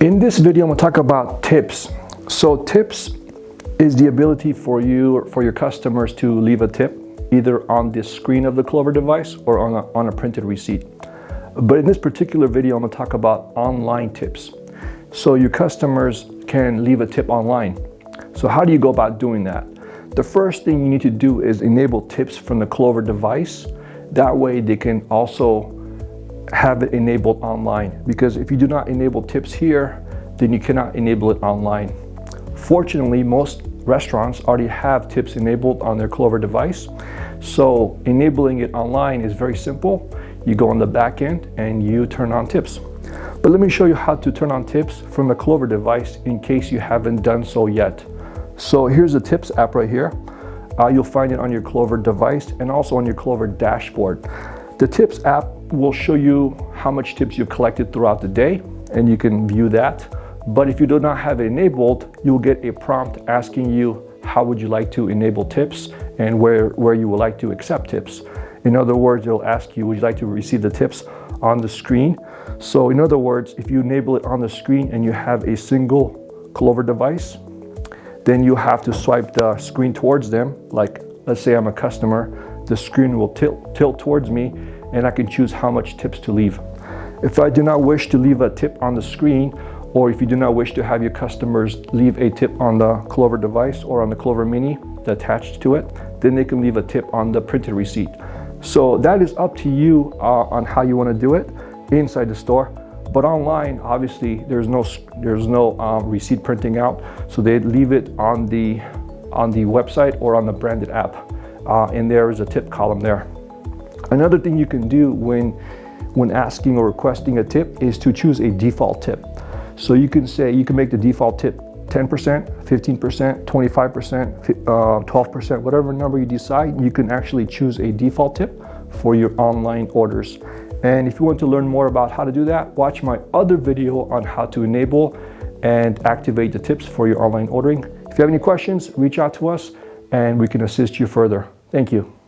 In this video, I'm going to talk about tips. So tips is the ability for you or for your customers to leave a tip either on the screen of the Clover device or on a printed receipt. But in this particular video, I'm going to talk about online tips. So your customers can leave a tip online. So how do you go about doing that? The first thing you need to do is enable tips from the Clover device. That way they can also have it enabled online, because if you do not enable tips here, then you cannot enable it online. Fortunately, most restaurants already have tips enabled on their Clover device. So enabling it online is very simple. You go on the back end and you turn on tips. But let me show you how to turn on tips from the Clover device in case you haven't done so yet. So here's the tips app right here. You'll find it on your Clover device and also on your Clover dashboard. The tips app will show you how much tips you've collected throughout the day, and you can view that. But if you do not have it enabled, you'll get a prompt asking you how would you like to enable tips and where you would like to accept tips. In other words, it'll ask you, would you like to receive the tips on the screen? So in other words, if you enable it on the screen and you have a single Clover device, then you have to swipe the screen towards them. Like, let's say I'm a customer, the screen will tilt towards me and I can choose how much tips to leave. If I do not wish to leave a tip on the screen, or if you do not wish to have your customers leave a tip on the Clover device or on the Clover Mini attached to it, then they can leave a tip on the printed receipt. So that is up to you on how you want to do it inside the store. But online, obviously, there's no receipt printing out, so they leave it on the website or on the branded app, and there is a tip column there. Another thing you can do when asking or requesting a tip is to choose a default tip. So you can make the default tip 10%, 15%, 25%, 12%, whatever number you decide. You can actually choose a default tip for your online orders. And if you want to learn more about how to do that, watch my other video on how to enable and activate the tips for your online ordering. If you have any questions, reach out to us and we can assist you further. Thank you.